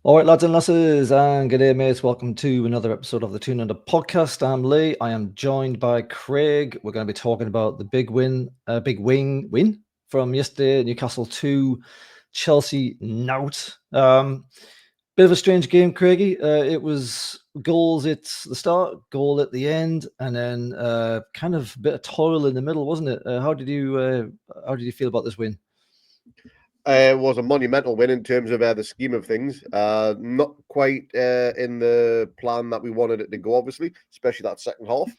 All right, lads and lasses, and good day, mates. Welcome to another episode of the Toon podcast. I'm Lee. I am joined by Craig. We're going to be talking about the big win from yesterday, Newcastle 2, Chelsea nout. Bit of a strange game, Craigie. It was goals at the start, goal at the end, and then kind of a bit of toil in the middle, wasn't it? How did you feel about this win? It was a monumental win in terms of the scheme of things. Not quite in the plan that we wanted it to go, obviously, especially that second half.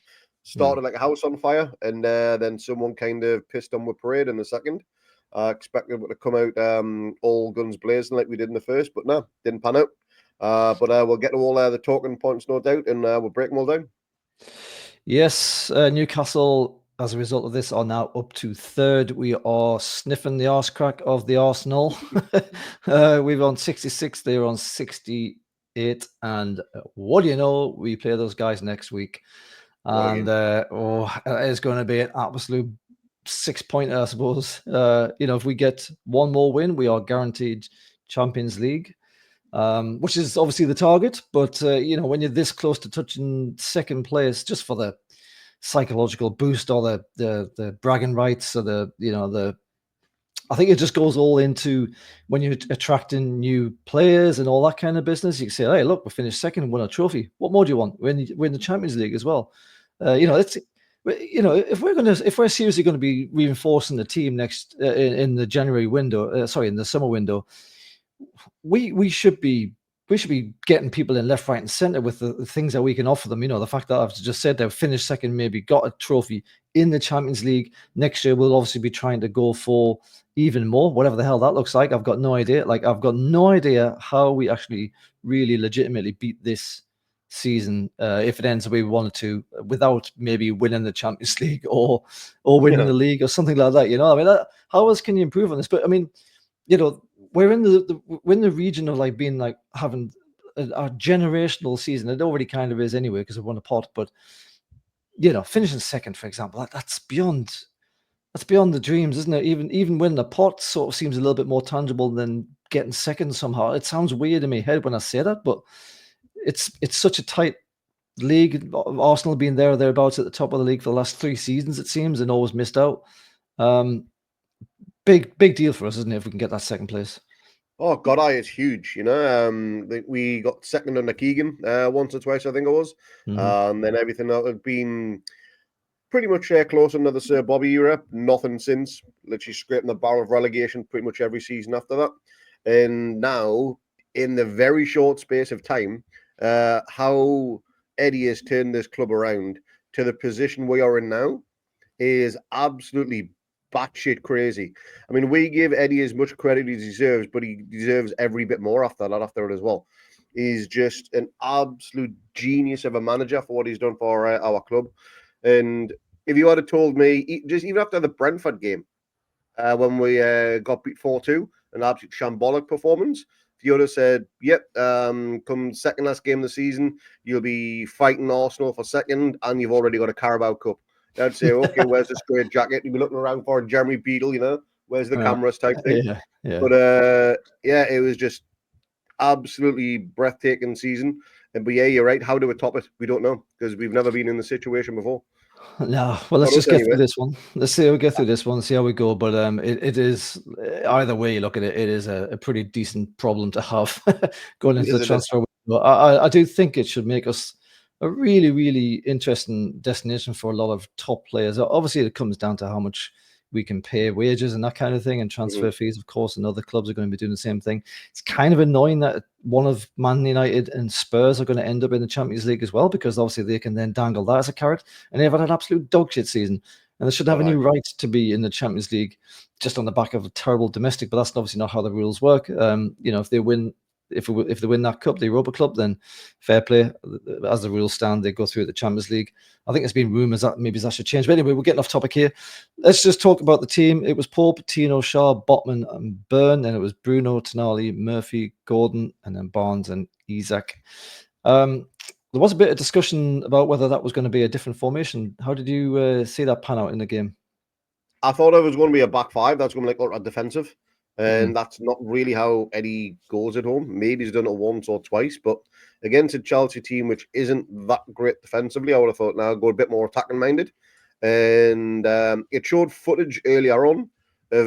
Started like a house on fire, and then someone kind of pissed on with parade in the second. Expected it to come out all guns blazing like we did in the first, but no, didn't pan out. But we'll get to all the talking points, no doubt, and we'll break them all down. Yes, Newcastle, as a result of this, are now up to third. We are sniffing the arse crack of the Arsenal. We're on 66, they're on 68. And what do you know? We play those guys next week. And it's going to be an absolute 6-pointer, I suppose. If we get one more win, we are guaranteed Champions League. Which is obviously the target, but when you're this close to touching second place, just for the psychological boost or the bragging rights or I think it just goes all into when you're attracting new players and all that kind of business. You can say, "Hey, look, we finished second and won a trophy. What more do you want? We're in the Champions League as well." If we're seriously going to be reinforcing the team in the January window, in the summer window. We should be getting people in left, right, and center with the things that we can offer them. The fact that I've just said they've finished second, maybe got a trophy in the Champions League next year. We'll obviously be trying to go for even more, whatever the hell that looks like. I've got no idea. I've got no idea how we actually really legitimately beat this season if it ends the way we wanted to, without maybe winning the Champions League or winning the league or something like that. How else can you improve on this? But we're in the region of being having a generational season. It already kind of is anyway because we won a pot. But finishing second, for example, that's beyond the dreams, isn't it? Even winning a pot sort of seems a little bit more tangible than getting second somehow. It sounds weird in my head when I say that, but it's such a tight league. Arsenal being there or thereabouts at the top of the league for the last 3 seasons, it seems, and always missed out. Big deal for us, isn't it, if we can get that second place? Oh God, it's huge. We got second under Keegan once or twice, I think it was, and then everything that had been pretty much close under the Sir Bobby era. Nothing since. Literally scraping the barrel of relegation pretty much every season after that. And now, in the very short space of time, how Eddie has turned this club around to the position we are in now is absolutely batshit crazy. I mean, we give Eddie as much credit as he deserves, but he deserves every bit more after it as well. He's just an absolute genius of a manager for what he's done for our club. And if you had told me, just even after the Brentford game, when we got beat 4-2, an absolute shambolic performance, if you would have said, yep, come second last game of the season, you'll be fighting Arsenal for second, and you've already got a Carabao Cup. I'd say, okay, where's the straight jacket? You'd be looking around for Jeremy Beadle, where's the cameras type thing. Yeah. But it was just absolutely breathtaking season. But yeah, you're right. How do we top it? We don't know because we've never been in the situation before. No, well, let's just get through this one. Let's see how we get through this one, see how we go. But it is, either way you look at it, it is a pretty decent problem to have going into the transfer window. I do think it should make us a really, really interesting destination for a lot of top players. Obviously, it comes down to how much we can pay wages and that kind of thing, and transfer fees, of course, and other clubs are going to be doing the same thing. It's kind of annoying that one of Man United and Spurs are going to end up in the Champions League as well, because obviously they can then dangle that as a carrot, and they've had an absolute dog shit season, and they should have any right to be in the Champions League just on the back of a terrible domestic, but that's obviously not how the rules work. If they win, if they win that cup, the Europa Club, then fair play. As the rules stand, they go through the Champions League. I think there's been rumours that maybe that should change. But anyway, we're getting off topic here. Let's just talk about the team. It was Pope, Tino, Shaw, Botman, and Byrne. Then it was Bruno, Tonali, Murphy, Gordon, and then Barnes and Isak. There was a bit of discussion about whether that was going to be a different formation. How did you see that pan out in the game? I thought it was going to be a back five. That's going to be like ultra defensive. And that's not really how Eddie goes at home. Maybe he's done it once or twice, but against a Chelsea team which isn't that great defensively, I would have thought now go a bit more attacking minded. And it showed footage earlier on of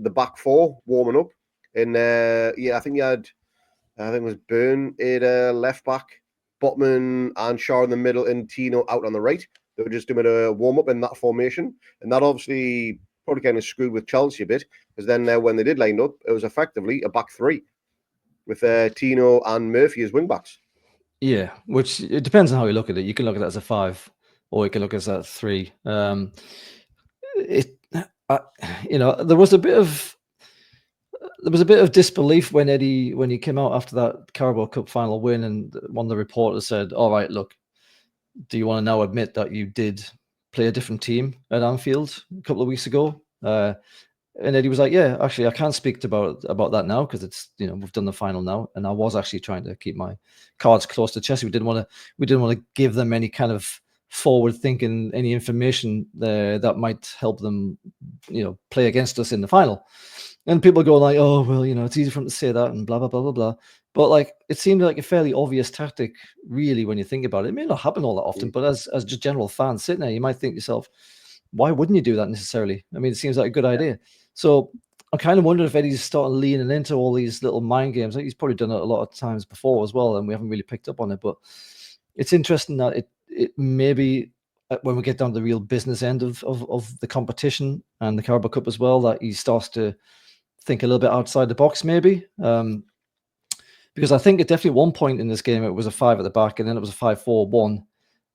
the back four warming up. And I think it was Byrne at left back, Botman and Shaw in the middle, and Tino out on the right. They were just doing a warm up in that formation, and that obviously probably kind of screwed with Chelsea a bit, because then when they did line up, it was effectively a back three with Tino and Murphy as wing backs. Yeah, which it depends on how you look at it. You can look at it as a 5, or you can look at it as a 3. There was a bit of disbelief when he came out after that Carabao Cup final win, and one of the reporters said, "All right, look, do you want to now admit that you did play a different team at Anfield a couple of weeks ago?" And Eddie was like, "Yeah, actually, I can't speak about that now, because it's, we've done the final now, and I was actually trying to keep my cards close to chest. We didn't want to give them any kind of forward thinking, any information that might help them, play against us in the final." And people go like, "Oh, well, it's easy for them to say that and blah blah blah blah blah." But like, it seemed like a fairly obvious tactic, really, when you think about it. It may not happen all that often, but as just general fans sitting there, you might think to yourself, why wouldn't you do that necessarily? I mean, it seems like a good idea. So I'm kind of wondering if Eddie's starting leaning into all these little mind games. Like, he's probably done it a lot of times before as well, and we haven't really picked up on it. But it's interesting that it maybe, when we get down to the real business end of the competition and the Carabao Cup as well, that he starts to think a little bit outside the box, maybe. Because I think at definitely one point in this game, it was a 5 at the back, and then it was a 5-4-1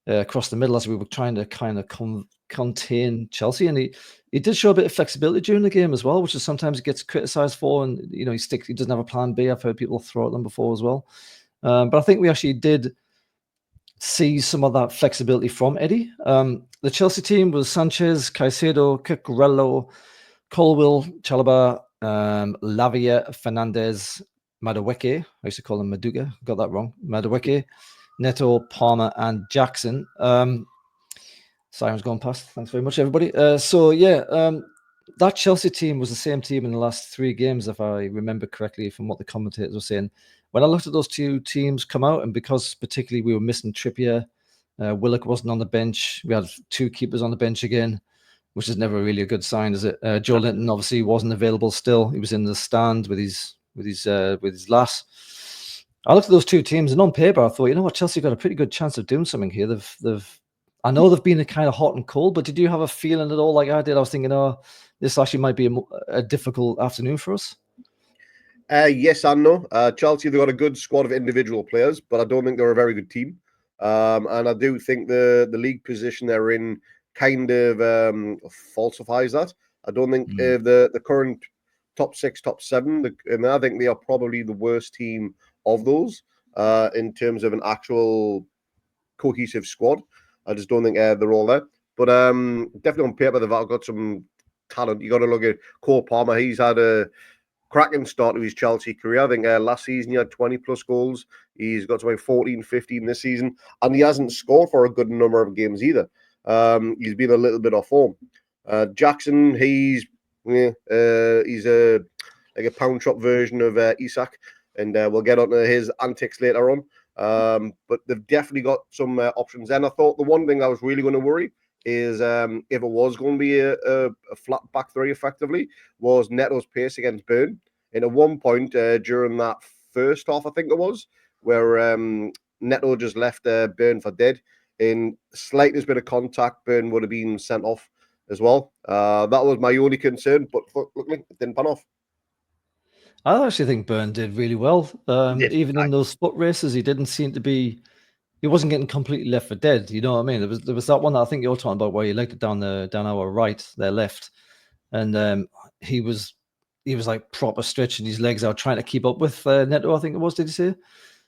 across the middle, as we were trying to kind of contain Chelsea. And he did show a bit of flexibility during the game as well, which is sometimes he gets criticised for. And, he doesn't have a plan B. I've heard people throw at them before as well. But I think we actually did see some of that flexibility from Eddie. The Chelsea team was Sanchez, Caicedo, Cucurella, Colwill, Chalobah, Lavia, Fernandez, Madueke. I used to call him Maduga. Got that wrong. Madueke, Neto, Palmer, and Jackson. Siren's gone past. Thanks very much, everybody. That Chelsea team was the same team in the last 3 games, if I remember correctly from what the commentators were saying. When I looked at those 2 teams come out, and because particularly we were missing Trippier, Willock wasn't on the bench. We had 2 keepers on the bench again, which is never really a good sign, is it? Joe Linton obviously wasn't available still. He was in the stand with his lass. I looked at those 2 teams, and on paper, I thought, you know what, Chelsea got a pretty good chance of doing something here. I know they've been a kind of hot and cold, but did you have a feeling at all like I did? I was thinking, this actually might be a difficult afternoon for us. Yes and no. Chelsea, they've got a good squad of individual players, but I don't think they're a very good team. And I do think the league position they're in kind of falsifies that. I don't think the current top 6, top 7, and I think they are probably the worst team of those in terms of an actual cohesive squad. I just don't think they're all there. But definitely on paper, they've got some talent. You got to look at Cole Palmer. He's had a cracking start to his Chelsea career. I think last season he had 20 plus goals. He's got to about 14, 15 this season, and he hasn't scored for a good number of games either. He's been a little bit off form. Jackson, he's a pound shop version of Isak, and we'll get onto his antics later on. But they've definitely got some options. And I thought the one thing I was really going to worry is if it was going to be a flat back 3 effectively, was Neto's pace against Byrne. And at one point during that first half, I think it was, where Neto just left Byrne for dead. In slightest bit of contact, Byrne would have been sent off as well. That was my only concern, but luckily it didn't pan off. I actually think Byrne did really well. Even in those foot races, he didn't seem to be. He wasn't getting completely left for dead. You know what I mean? There was that one that I think you're talking about where he legged it down our right, their left, and he was like proper stretching his legs out, trying to keep up with Neto. I think it was. Did you say?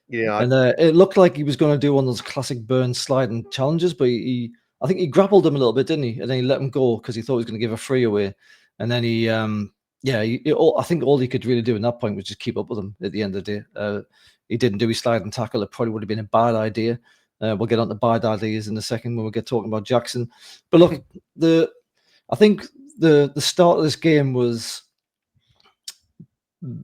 Yeah. And it looked like he was going to do one of those classic Byrne sliding challenges, but I think he grappled him a little bit, didn't he? And then he let him go because he thought he was going to give a free away, and then I think all he could really do in that point was just keep up with him at the end of the day. He didn't do his sliding tackle. It probably would have been a bad idea. We'll get on to bad ideas in a second when we get talking about Jackson. But look, I think the start of this game was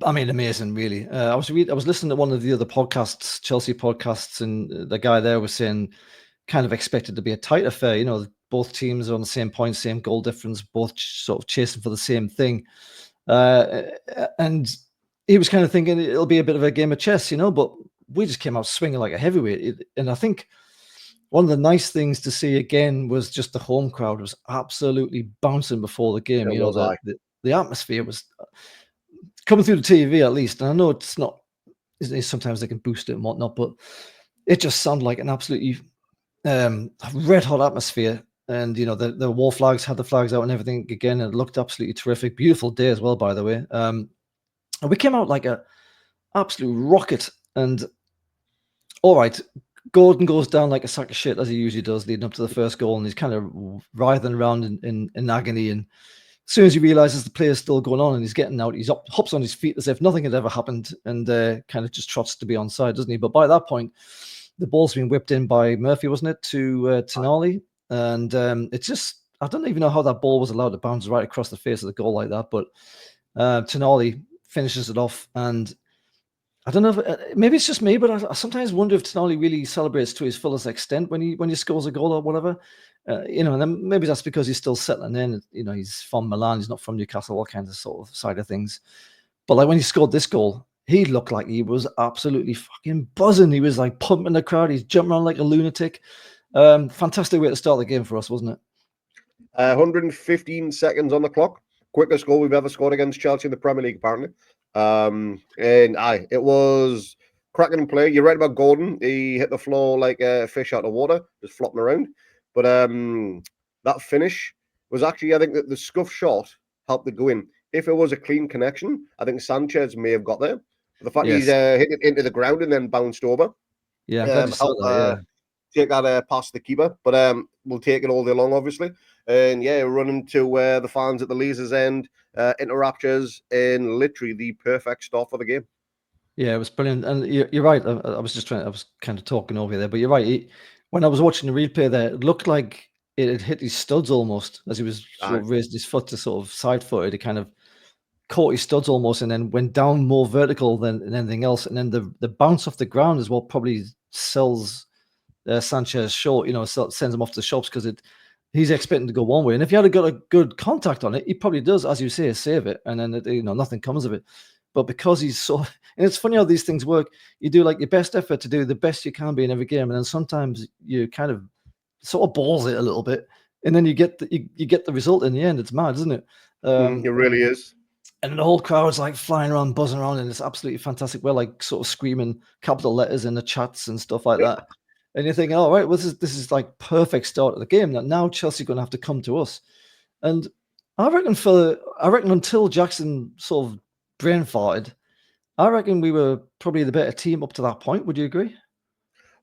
I mean, amazing, really. I was listening to one of the other podcasts, Chelsea podcasts, and the guy there was saying kind of expected to be a tight affair. You know, both teams are on the same point, same goal difference, both sort of chasing for the same thing. And he was kind of thinking it'll be a bit of a game of chess, you know, but we just came out swinging like a heavyweight. And I think one of the nice things to see again was just the home crowd was absolutely bouncing before the game. It You know, was I. the atmosphere was coming through the TV at least. And I know it's not, sometimes they can boost it and whatnot, but it just sounded like an absolutely red hot atmosphere. And, you know, the war flags had the flags out and everything again. And it looked absolutely terrific. Beautiful day as well, by the way. And we came out like a absolute rocket. And all right, Gordon goes down like a sack of shit as he usually does leading up to the first goal. And he's kind of writhing around in agony. And as soon as he realizes the play is still going on and he's getting out, he's hops on his feet as if nothing had ever happened and kind of just trots to be onside, doesn't he? But by that point, the ball's been whipped in by Murphy, wasn't it, to Tonali? And it's just, I don't even know how that ball was allowed to bounce right across the face of the goal like that. But Tonali finishes it off. And I don't know if maybe it's just me, but I sometimes wonder if Tonali really celebrates to his fullest extent when he scores a goal or whatever. You know, and then maybe that's because he's still settling in. You know, he's from Milan, he's not from Newcastle, all kinds of sort of side of things. But like when he scored this goal, he looked like he was absolutely fucking buzzing. He was like pumping the crowd. He's jumping around like a lunatic. Fantastic way to start the game for us, wasn't it? 115 seconds on the clock. Quickest goal we've ever scored against Chelsea in the Premier League, apparently. It was cracking play. You're right about Gordon. He hit the floor like a fish out of water, just flopping around. But that finish was actually, I think that the scuff shot helped it go in. If it was a clean connection, I think Sanchez may have got there. But the fact he's hit it into the ground and then bounced over, yeah, I'm glad you saw that. Take that past the keeper. But we'll take it all day long, obviously. And yeah, running to the fans at the Leazer's end, into raptures, and literally the perfect start for the game. Yeah, it was brilliant. And you're right. I was kind of talking over there, but you're right. When I was watching the replay there, it looked like it had hit his studs almost as he was sort of raised his foot to sort of side footed. It kind of caught his studs almost and then went down more vertical than anything else. And then the bounce off the ground is what probably sells Sanchez short, you know, sends him off to the shops because he's expecting to go one way. And if he had got a good contact on it, he probably does, as you say, save it. And then, you know, nothing comes of it. But because he's so, and it's funny how these things work. You do like your best effort to do the best you can be in every game. And then sometimes you kind of sort of balls it a little bit. And then you get the result in the end. It's mad, isn't it? It really is. And the whole crowd's like flying around, buzzing around, and it's absolutely fantastic. We're like sort of screaming capital letters in the chats and stuff like that. And you're thinking, all right, well, this is like perfect start of the game. Now Chelsea are going to have to come to us. And I reckon until Jackson sort of brain farted, I reckon we were probably the better team up to that point. Would you agree?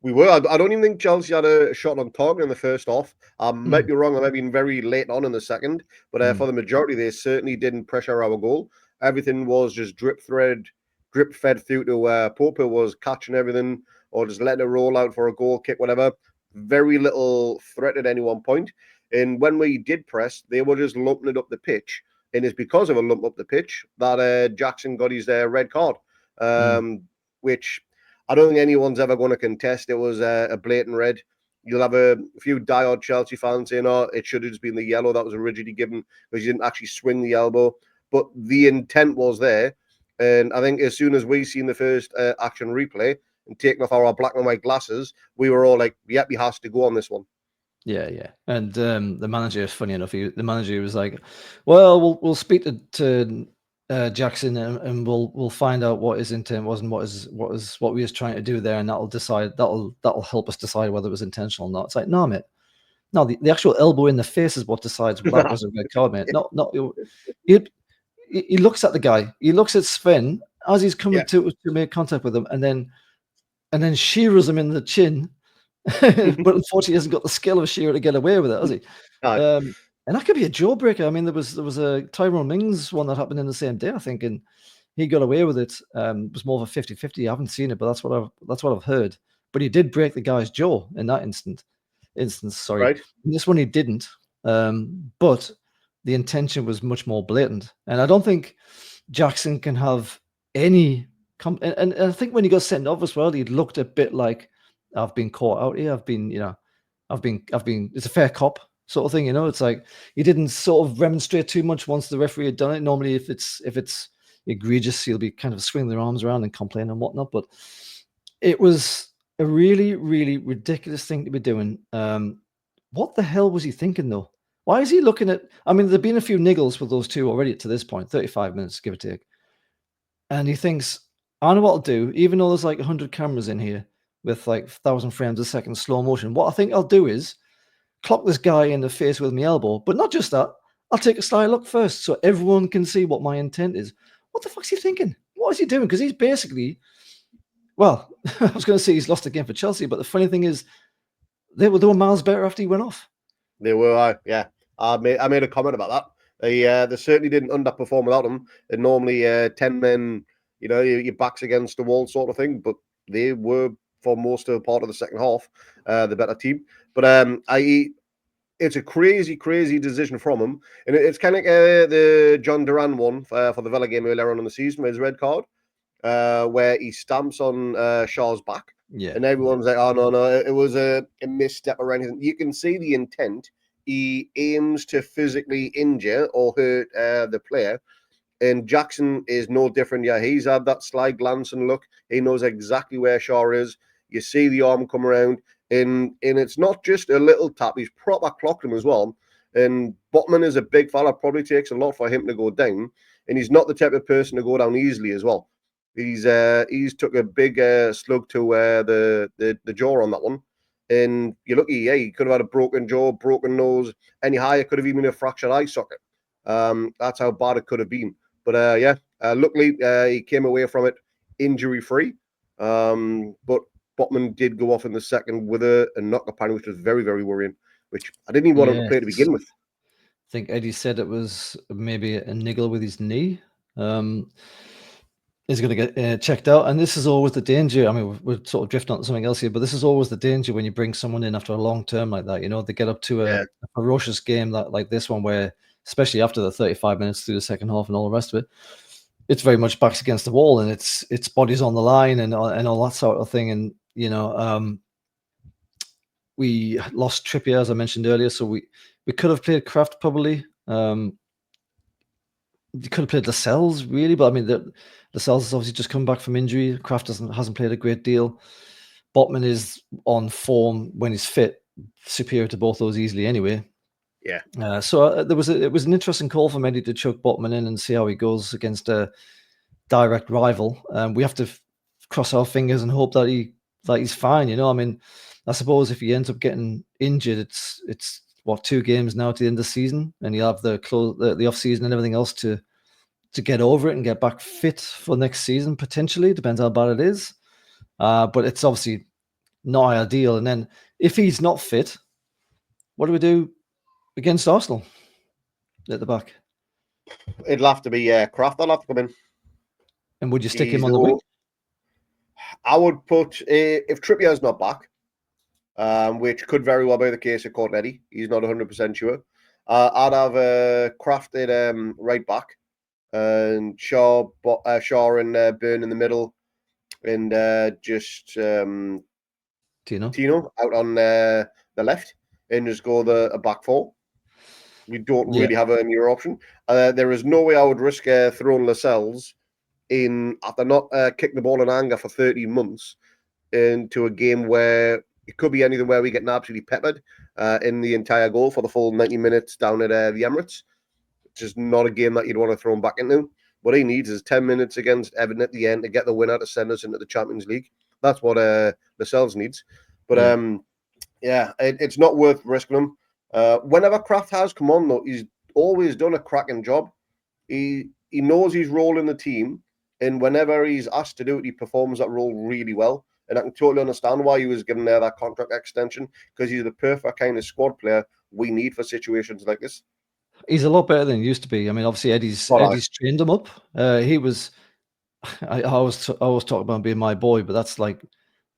We were. I don't even think Chelsea had a shot on target in the first half. I might be wrong. I might have been very late on in the second. But for the majority, they certainly didn't pressure our goal. Everything was just drip fed through to Pope, who was catching everything or just letting it roll out for a goal kick, whatever. Very little threat at any one point. And when we did press, they were just lumping it up the pitch. And it's because of a lump up the pitch that Jackson got his red card, which I don't think anyone's ever going to contest. It was a blatant red. You'll have a few diehard Chelsea fans saying, oh, it should have just been the yellow that was originally given because you didn't actually swing the elbow. But the intent was there. And I think as soon as we seen the first action replay and taking off our black and white glasses, we were all like, yep, he has to go on this one. Yeah. And the manager, funny enough, the manager was like, well, we'll speak to Jackson and we'll find out what his intent was and what we was trying to do there, and that'll help us decide whether it was intentional or not. It's like, no, mate. No, the actual elbow in the face is what decides whether that was a red card, mate. Not he looks at the guy. He looks at Sven as he's coming to make contact with him, and then shears him in the chin. But unfortunately, he hasn't got the skill of Shearer to get away with it, has he? And that could be a jawbreaker. I mean, there was a Tyrone Mings one that happened in the same day, I think, and he got away with it. It was more of a 50-50. I haven't seen it, but that's what I've heard. But he did break the guy's jaw in that instance. Sorry, right. In this one he didn't. But the intention was much more blatant, and I don't think Jackson can have any. And I think when he got sent off as well, he looked a bit like, I've been caught out here. I've been, I've been. It's a fair cop sort of thing, It's like he didn't sort of remonstrate too much once the referee had done it. Normally, if it's egregious, he'll be kind of swinging their arms around and complain and whatnot. But it was a really, really ridiculous thing to be doing. What the hell was he thinking, though? Why is he looking at? I mean, there've been a few niggles with those two already to this point, 35 minutes, give or take. And he thinks, I know what I'll do, even though there's like 100 cameras in here with like 1,000 frames a second slow motion. What I think I'll do is clock this guy in the face with my elbow, but not just that. I'll take a sly look first so everyone can see what my intent is. What the fuck's he thinking? What is he doing? Because he's basically, well, I was going to say he's lost a game for Chelsea, but the funny thing is they were miles better after he went off. They were, yeah. I made a comment about that. They certainly didn't underperform without him. And normally 10 men, your back's against the wall sort of thing, but they were, for most of the part of the second half, the better team. But it's a crazy, crazy decision from him. And it's kind of like the John Duran one for the Villa game earlier on in the season with his red card, where he stamps on Shaw's back. Yeah. And everyone's like, oh, no, it was a misstep or anything. You can see the intent. He aims to physically injure or hurt the player. And Jackson is no different. Yeah, he's had that sly glance and look. He knows exactly where Shaw is. You see the arm come around. And it's not just a little tap. He's proper clocked him as well. And Botman is a big fella. Probably takes a lot for him to go down. And he's not the type of person to go down easily as well. He's took a big slug to the jaw on that one. And you're lucky, yeah, he could have had a broken jaw, broken nose, any higher, could have even a fractured eye socket. That's how bad it could have been. But luckily he came away from it injury-free. But Botman did go off in the second with a knock apparently, which was very, very worrying, which I didn't even want him to play to begin with. I think Eddie said it was maybe a niggle with his knee. Is going to get checked out. And this is always the danger. I mean, we're sort of drifting on to something else here, but this is always the danger when you bring someone in after a long term like that. They get up to a ferocious game like this one, where, especially after the 35 minutes through the second half and all the rest of it, it's very much backs against the wall and it's bodies on the line and all that sort of thing. And, we lost Trippier, as I mentioned earlier, so we could have played Kraft probably. You could have played Lascelles, really, but I mean, Lascelles has obviously just come back from injury. Kraft hasn't played a great deal. Botman is on form when he's fit, superior to both those easily anyway. Yeah. So it was an interesting call for Mendy to chuck Botman in and see how he goes against a direct rival. We have to cross our fingers and hope that he's fine. I mean, I suppose if he ends up getting injured, it's what, 2 games now to the end of the season, and he'll have the off season and everything else to get over it and get back fit for next season, potentially. Depends how bad it is. But it's obviously not ideal. And then if he's not fit, what do we do against Arsenal at the back? It'll have to be Kraft. I'll have to come in. And would you stick him on the wing? I would put, if Trippier's not back, which could very well be the case at Eddie. He's not 100% sure. I'd have Kraft at right back, and Shaw and Byrne in the middle, and just Tino out on the left, and just go a back four. You don't really have any other option. There is no way I would risk throwing Lascelles in after not kicking the ball in anger for 30 months into a game where it could be anything where we get absolutely peppered in the entire goal for the full 90 minutes down at the Emirates. It's just not a game that you'd want to throw him back into. What he needs is 10 minutes against Everton at the end to get the winner to send us into the Champions League. That's what Lascelles needs. But it's not worth risking him. Whenever Kraft has come on, though, he's always done a cracking job. He knows his role in the team, and whenever he's asked to do it, he performs that role really well. And I can totally understand why he was given that contract extension, because he's the perfect kind of squad player we need for situations like this. He's a lot better than he used to be. I mean, obviously Eddie's trained him up. He was. I always talk about him being my boy, but that's like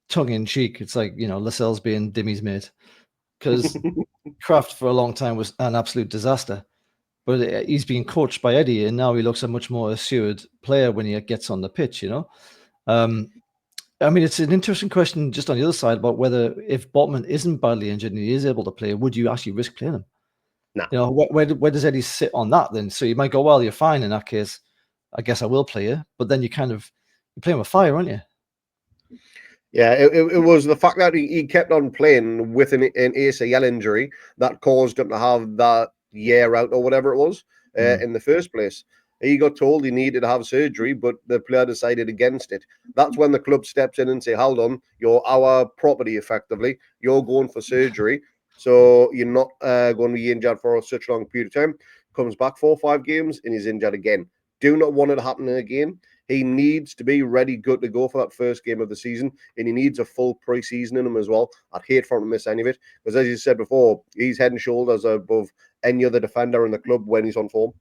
tongue in cheek. It's like, Lascelles being Dimmy's mate, because Kraft for a long time was an absolute disaster. but he's being coached by Eddie, and now he looks a much more assured player when he gets on the pitch. I mean, it's an interesting question just on the other side about whether if Botman isn't badly injured and he is able to play, would you actually risk playing him? Nah. Where does Eddie sit on that then? So you might go, well, you're fine in that case. I guess I will play you, but then you're playing with fire, aren't you? Yeah, it was the fact that he kept on playing with an ACL injury that caused him to have that year out or whatever it was in the first place. He got told he needed to have surgery, but the player decided against it. That's when the club steps in and say, hold on, you're our property effectively. You're going for surgery. So you're not going to be injured for such a long period of time. Comes back 4 or 5 games and he's injured again. Do not want it to happen again. He needs to be ready, good to go for that first game of the season, and he needs a full pre-season in him as well. I'd hate for him to miss any of it, because as you said before, he's head and shoulders above any other defender in the club when he's on form.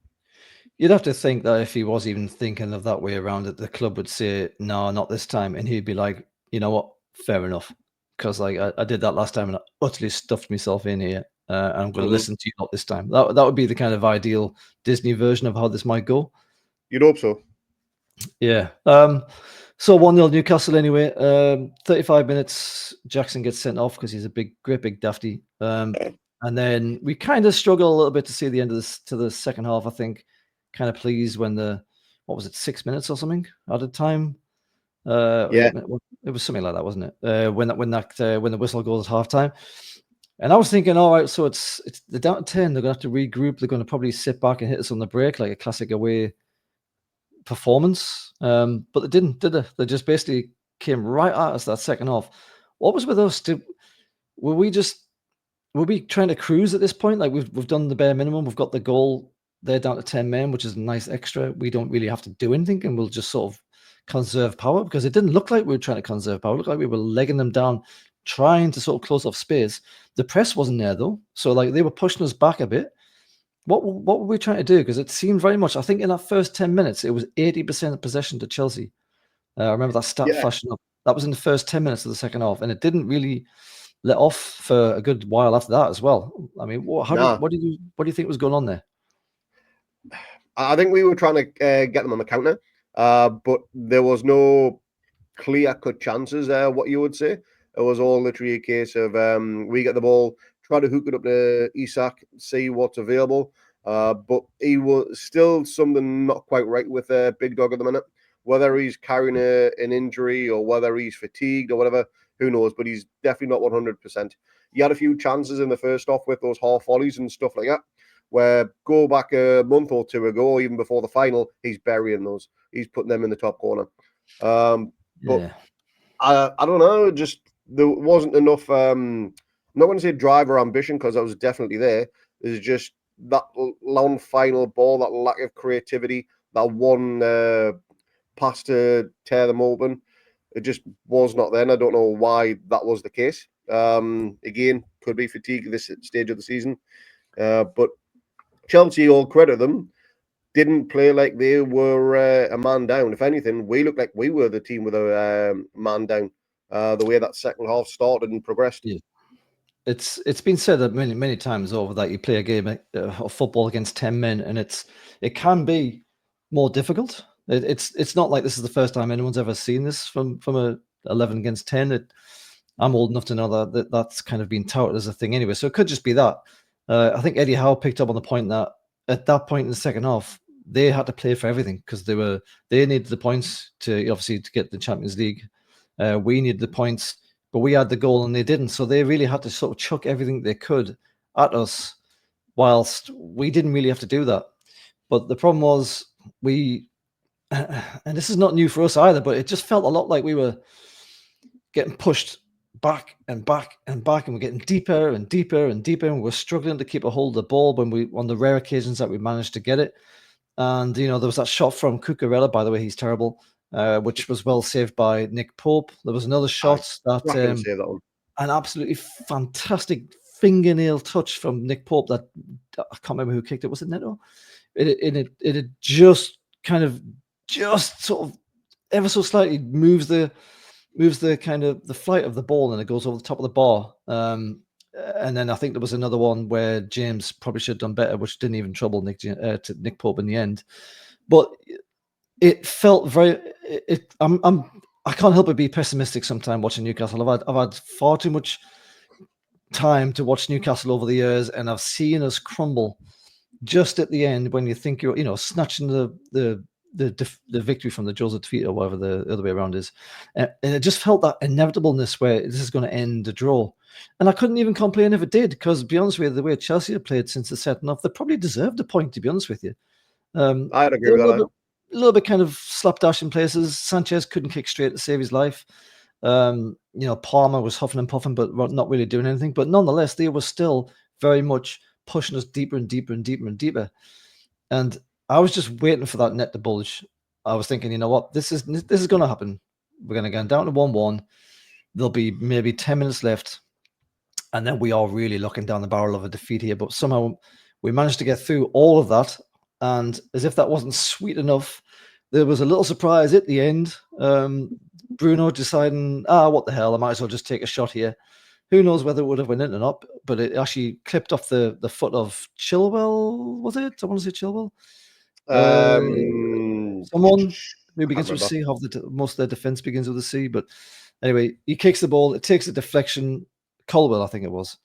You'd have to think that if he was even thinking of that way around it, the club would say, no, not this time. And he'd be like, you know what? Fair enough. Because like I did that last time and I utterly stuffed myself in here. And I'm going to listen to you not this time. That would be the kind of ideal Disney version of how this might go. You'd hope so. Yeah. So 1-0 Newcastle anyway. 35 minutes, Jackson gets sent off because he's a great big dafty. And then we kind of struggle a little bit to see the end of this to the second half, I think. Kind of pleased when what was it, 6 minutes or something at a time? Yeah. It was something like that, wasn't it? When the whistle goes at halftime. And I was thinking, all right, so it's they're down to 10. They're gonna have to regroup. They're gonna probably sit back and hit us on the break like a classic away performance. But they didn't, did they? They just basically came right at us that second half. What was with us? Were we trying to cruise at this point? Like we've done the bare minimum. We've got the goal. They're down to 10 men, which is a nice extra. We don't really have to do anything, and we'll just sort of conserve power, because it didn't look like we were trying to conserve power. It looked like we were legging them down, trying to sort of close off space. The press wasn't there though, so like they were pushing us back a bit. What were we trying to do? Because it seemed very much, I think in that first 10 minutes, it was 80% possession to Chelsea. I remember that stat flashing up. That was in the first 10 minutes of the second half, and it didn't really let off for a good while after that as well. I mean, what do you think was going on there? I think we were trying to get them on the counter, but there was no clear-cut chances there, what you would say. It was all literally a case of we get the ball, try to hook it up to Isak, see what's available. But he was still something not quite right with Big Dog at the minute. Whether he's carrying an injury or whether he's fatigued or whatever, who knows? But he's definitely not 100%. He had a few chances in the first half with those half volleys and stuff like that, where go back a month or two ago, or even before the final, he's burying those. He's putting them in the top corner. But I don't know, just there wasn't enough, I'm not going to say drive or ambition, because that was definitely there. There's just that long final ball, that lack of creativity, that one pass to tear them open. It just was not there, and I don't know why that was the case. Again, could be fatigue at this stage of the season. But Chelsea, all credit them, didn't play like they were a man down. If anything, we looked like we were the team with a man down. The way that second half started and progressed. Yeah. It's been said that many times over that you play a game of football against 10 men, and it can be more difficult. It's not like this is the first time anyone's ever seen this from a 11 against 10. I'm old enough to know that's kind of been touted as a thing anyway. So it could just be that. I think Eddie Howe picked up on the point that at that point in the second half, they had to play for everything because they needed the points to obviously to get the Champions League. We needed the points, but we had the goal and they didn't. So they really had to sort of chuck everything they could at us, whilst we didn't really have to do that. But the problem was and this is not new for us either, but it just felt a lot like we were getting pushed back and back and back, and we're getting deeper and deeper and deeper, and we're struggling to keep a hold of the ball on the rare occasions that we managed to get it. And there was that shot from Cucurella, by the way, he's terrible, which was well saved by Nick Pope. There was another shot that an absolutely fantastic fingernail touch from Nick Pope that I can't remember who kicked it. Was it Neto? It had just kind of sort of ever so slightly moves the kind of the flight of the ball, and it goes over the top of the bar. and then I think there was another one where James probably should have done better, which didn't even trouble Nick Pope in the end. But it felt very. I can't help but be pessimistic sometimes watching Newcastle. I've had far too much time to watch Newcastle over the years, and I've seen us crumble just at the end when you think you're snatching the victory from the jaws of defeat, or whatever the other way around is, and it just felt that inevitableness where this is going to end a draw, and I couldn't even complain if it did, because to be honest with you, the way Chelsea have played since the setting off, they probably deserved a point, to be honest with you. I'd agree They're with that. a little bit kind of slapdash in places. Sanchez couldn't kick straight to save his life. Palmer was huffing and puffing, but not really doing anything. But nonetheless, they were still very much pushing us deeper and deeper and deeper and deeper. And I was just waiting for that net to bulge. I was thinking, you know what, this is going to happen. We're going to go down to 1-1. There'll be maybe 10 minutes left, and then we are really looking down the barrel of a defeat here. But somehow we managed to get through all of that. And as if that wasn't sweet enough, there was a little surprise at the end. Bruno deciding, what the hell, I might as well just take a shot here. Who knows whether it would have went in or not, but it actually clipped off the foot of Chilwell, was it? I want to say Chilwell. Someone who begins with C, most of their defense begins with a C, but anyway, he kicks the ball, it takes a deflection. Colwell, I think it was.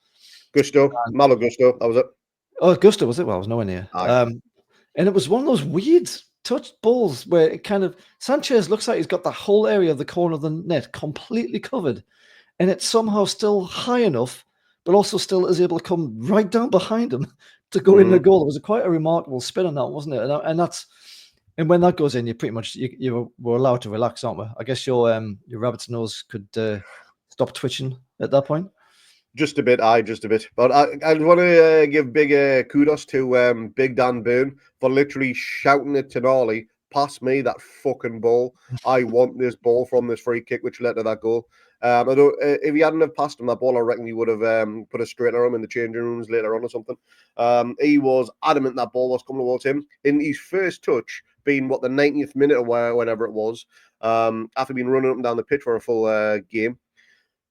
Malo Gusto, that was it. Oh, Gusto, was it? Well, I was nowhere near. And it was one of those weird touch balls where it kind of, Sanchez looks like he's got the whole area of the corner of the net completely covered, and it's somehow still high enough, but also still is able to come right down behind him to go in the goal. It was quite a remarkable spin on that, wasn't it? And when that goes in, you pretty much you were allowed to relax, aren't we? I guess your rabbit's nose could stop twitching at that point. Just a bit. But I want to give big kudos to Big Dan Burn for literally shouting at Tonali, pass me that fucking ball. I want this ball from this free kick, which led to that goal. If he hadn't have passed him that ball, I reckon he would have put a straightener on him in the changing rooms later on or something. He was adamant that ball was coming towards him. In his first touch, being the 90th minute or whenever it was, after being running up and down the pitch for a full game,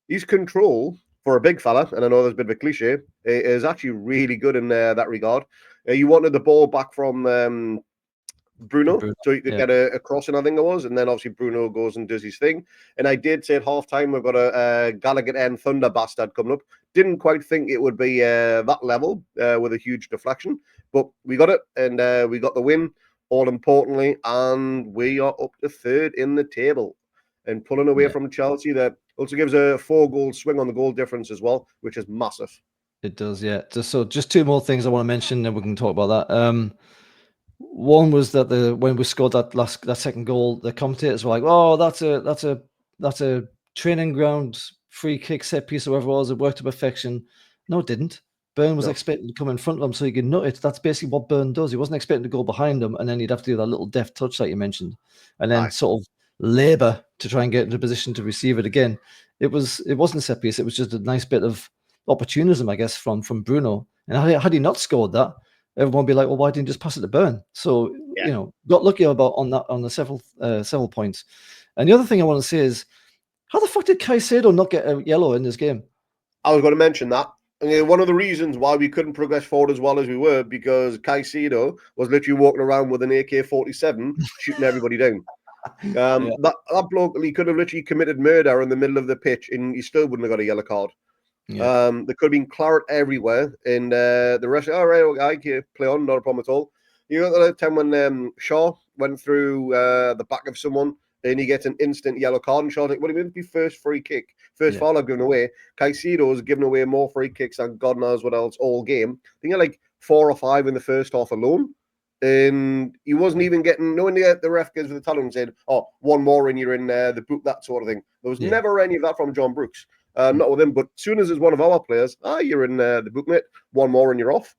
his control for a big fella, and I know there's a bit of a cliche, is actually really good in that regard. You wanted the ball back from Bruno, so you could get a crossing, I think it was, and then obviously Bruno goes and does his thing. And I did say at halftime we've got a Gallagher and Thunder bastard coming up. Didn't quite think it would be that level with a huge deflection, but we got it, and we got the win, all importantly, and we are up to third in the table and pulling away from Chelsea. That also gives a 4-goal swing on the goal difference as well, which is massive. It does, yeah. Just two more things I want to mention, and we can talk about that. One was that when we scored that second goal, the commentators were like, "Oh, that's a training ground free kick set piece, or whatever it was. It worked to perfection." No, it didn't. Burn was expecting to come in front of him so he could nut it. That's basically what Burn does. He wasn't expecting to go behind him, and then he'd have to do that little deft touch that you mentioned, and then sort of labour to try and get into position to receive it again. It wasn't a set piece. It was just a nice bit of opportunism, I guess, from Bruno. And had he not scored that, everyone would be like, "Well, why didn't you just pass it to Burn?" So got lucky on the several points. And the other thing I want to say is, how the fuck did Caicedo not get a yellow in this game? I was going to mention that. And one of the reasons why we couldn't progress forward as well as we were, because Caicedo was literally walking around with an AK-47 shooting everybody down. That bloke, he could have literally committed murder in the middle of the pitch and he still wouldn't have got a yellow card. There could have been claret everywhere, and the rest, all right, I can play on, not a problem at all. You know the time when Shaw went through the back of someone and he gets an instant yellow card, and Shaw's like, "What do you mean? Be first free kick, first foul I've given away." Caicedo has given away more free kicks than God knows what else all game. I think like 4 or 5 in the first half alone. And he wasn't even getting, when the ref gives the talent and said, "Oh, one more and you're in the boot," that sort of thing. There was never any of that from John Brooks. Not with him, but as soon as it's one of our players, you're in the boot, mate. One more and you're off.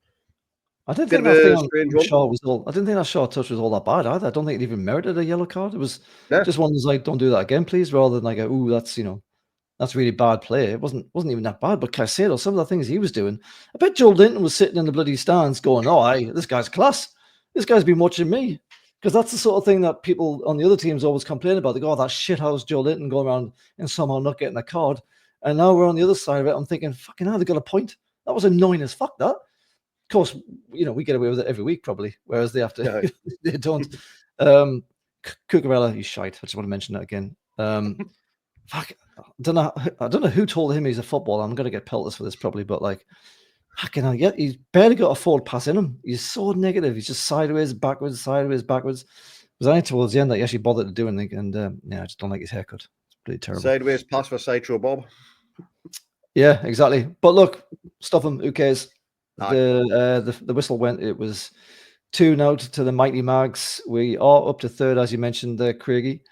I didn't think that thing on Shaw was all. I didn't think that Shaw touch was all that bad either. I don't think it even merited a yellow card. It was just one that's like, "Don't do that again, please," rather than like, "Ooh, that's really bad play." It wasn't even that bad. But Caicedo, some of the things he was doing, I bet Joel Linton was sitting in the bloody stands going, "Oh, this guy's class. This guy's been watching me." Because that's the sort of thing that people on the other teams always complain about. They go, "Oh, that shithouse Joe Linton going around and somehow not getting a card." And now we're on the other side of it. I'm thinking, fucking hell, they got a point. That was annoying as fuck, that. Of course, we get away with it every week, probably, whereas they have to, Yeah. they don't. Cucurella, he's shite. I just want to mention that again. Fuck, I don't know who told him he's a footballer. I'm going to get pelters for this probably, but like, fucking hell, yeah, he's barely got a forward pass in him. He's so negative. He's just sideways, backwards, sideways, backwards. It was only towards the end that he actually bothered to do anything, and I just don't like his haircut. It's pretty terrible. Sideways pass for Sideshow Bob. Yeah, exactly. But look, stuff him. Who cares? Aye. The whistle went. It was 2-0 to the Mighty Mags. We are up to third, as you mentioned there, Craigie.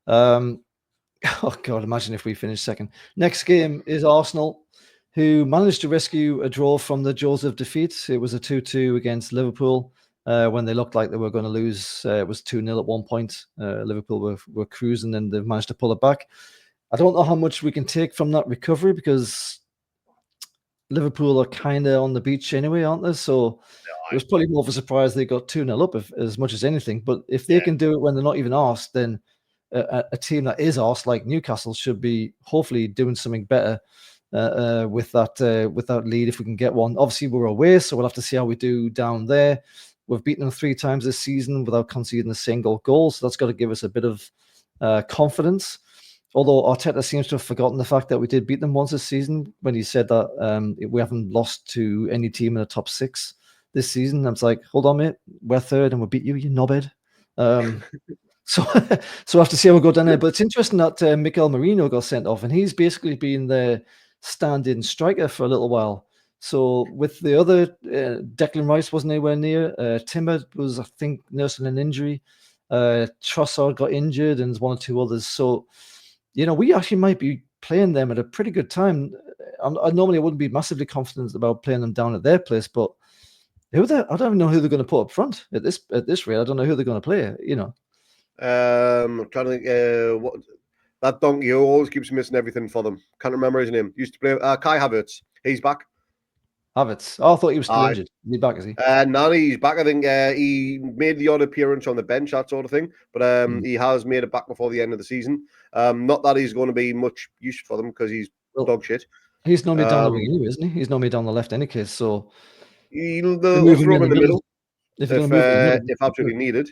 Oh God, imagine if we finish second. Next game is Arsenal, who managed to rescue a draw from the jaws of defeat. It was a 2-2 against Liverpool when they looked like they were going to lose. It was 2-0 at one point. Liverpool were cruising and they've managed to pull it back. I don't know how much we can take from that recovery because Liverpool are kind of on the beach anyway, aren't they? So it was probably more of a surprise they got 2-0 up as much as anything. But if they can do it when they're not even asked, then a team that is asked, like Newcastle, should be hopefully doing something better with that lead if we can get one. Obviously, we're away, so we'll have to see how we do down there. We've beaten them 3 times this season without conceding a single goal, so that's got to give us a bit of confidence. Although Arteta seems to have forgotten the fact that we did beat them once this season when he said that we haven't lost to any team in the top 6 this season. I was like, hold on, mate, we're third and we beat you, you knobhead. So we'll have to see how we go down there. But it's interesting that Mikel Merino got sent off, and he's basically been the stand-in striker for a little while. So with the other, Declan Rice wasn't anywhere near. Timber was, I think, nursing an injury. Trossard got injured, and there's 1 or 2 others. So, we actually might be playing them at a pretty good time. I normally wouldn't be massively confident about playing them down at their place, but I don't even know who they're going to put up front at this rate. I don't know who they're going to play. I'm trying to think. What that donkey who always keeps missing everything for them. Can't remember his name. Used to play Kai Havertz. He's back. Havertz. Oh, I thought he was still injured. Is he back? Is he? No, he's back. I think he made the odd appearance on the bench, that sort of thing. But he has made it back before the end of the season. Not that he's going to be much use for them because he's dog shit. He's normally down the wing anyway, isn't he? He's normally down the left in any case. So they'll throw him in the middle if absolutely needed.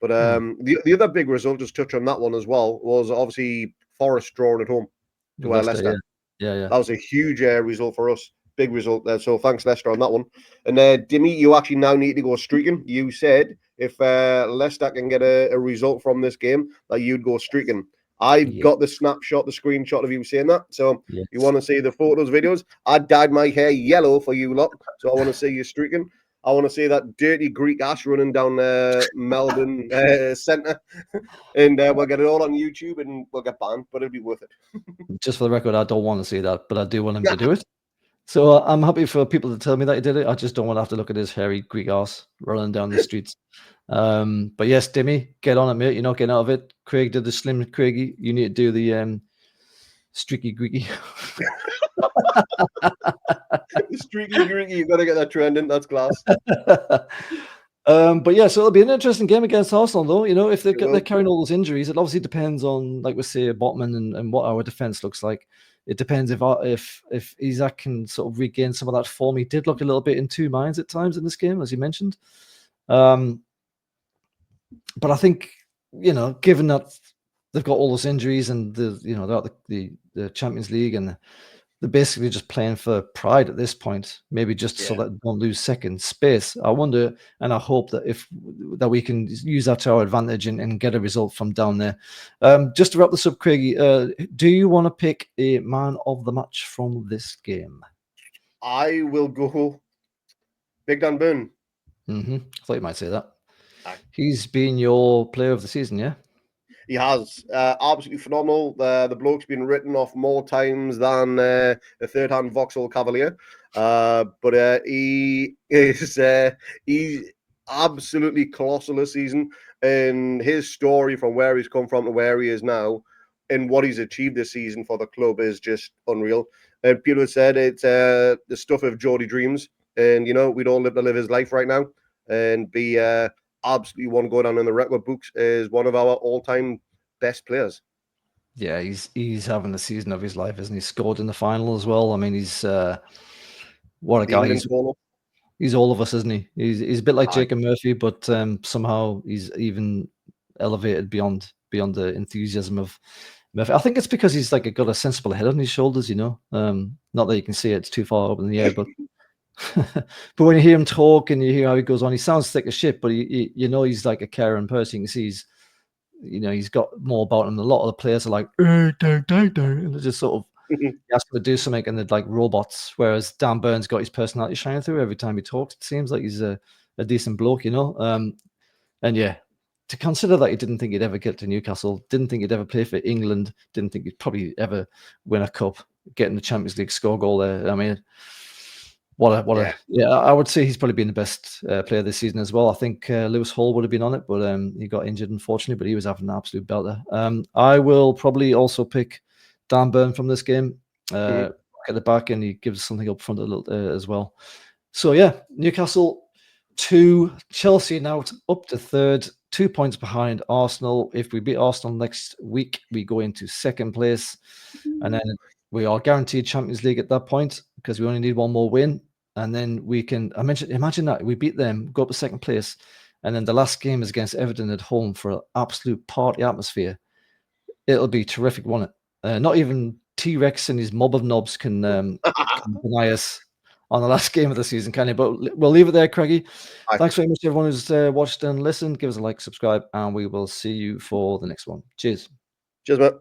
But the other big result, just touch on that one as well, was obviously Forest drawing at home to Leicester. Yeah. That was a huge result for us. Big result there. So thanks, Leicester, on that one. And Dimmy, you actually now need to go streaking. You said if Leicester can get a result from this game, that you'd go streaking. I've got the screenshot of you saying that. So you want to see the photos, videos? I dyed my hair yellow for you lot. So I want to see you streaking. I want to see that dirty Greek ass running down Melbourne centre. And we'll get it all on YouTube and we'll get banned, but it'll be worth it. Just for the record, I don't want to see that, but I do want him to do it. So I'm happy for people to tell me that he did it. I just don't want to have to look at his hairy Greek ass running down the streets. But yes, Dimmy, get on it, mate. You're not getting out of it. Craig did the slim Craigie. You need to do the streaky Greeky. The streaky Greeky, you got to get that trending. That's class. But yeah, so it'll be an interesting game against Arsenal, though. If they're carrying all those injuries, it obviously depends on, like we say, Botman and what our defense looks like. It depends if Isaac can sort of regain some of that form. He did look a little bit in 2 minds at times in this game, as you mentioned. But I think, given that they've got all those injuries and they're at the Champions League and they're basically just playing for pride at this point, maybe just so that they don't lose second space. I wonder, and I hope that we can use that to our advantage and get a result from down there. Just to wrap this up, Craigie, do you want to pick a man of the match from this game? I will go Big Dan Burn. I thought you might say that. He's been your player of the season, yeah? He has. Absolutely phenomenal. The bloke's been written off more times than a third-hand Vauxhall Cavalier. But he's absolutely colossal this season. And his story from where he's come from to where he is now and what he's achieved this season for the club is just unreal. And people have said it's the stuff of Geordie dreams. And, we'd all live to live his life right now and be absolutely one go down in the record books as one of our all-time best players. Yeah, he's having the season of his life, isn't he? Scored in the final as well. I mean, he's what a The guy. England corner. He's all of us, isn't he? He's a bit like Aye. Jacob Murphy, but somehow he's even elevated beyond the enthusiasm of Murphy. I think it's because he's like got a sensible head on his shoulders, you know. Not that you can see it; it's too far up in the air, but but when you hear him talk and you hear how he goes on, he sounds thick as shit, but you know he's like a caring person. You can see he's got more about him. A lot of the players are like, and they're just sort of he has to do something and they're like robots. Whereas Dan Burns got his personality shining through every time he talks. It seems like he's a decent bloke, you know. And yeah, to consider that he didn't think he'd ever get to Newcastle, didn't think he'd ever play for England, didn't think he'd probably ever win a cup, getting the Champions League score goal there. I mean, I would say he's probably been the best player this season as well. I think Lewis Hall would have been on it, but he got injured unfortunately. But he was having an absolute belter. I will probably also pick Dan Burn from this game. At the back, and he gives something up front a little as well. So yeah, Newcastle 2, Chelsea now up to third, 2 points behind Arsenal. If we beat Arsenal next week, we go into second place, and then we are guaranteed Champions League at that point because we only need one more win, and then we can. Imagine that we beat them, go up to second place, and then the last game is against Everton at home for an absolute party atmosphere. It'll be terrific, won't it? Not even T-Rex and his mob of knobs can deny us on the last game of the season, can you? But we'll leave it there, Craigie. Thanks very much to everyone who's watched and listened. Give us a like, subscribe, and we will see you for the next one. Cheers. Cheers, mate.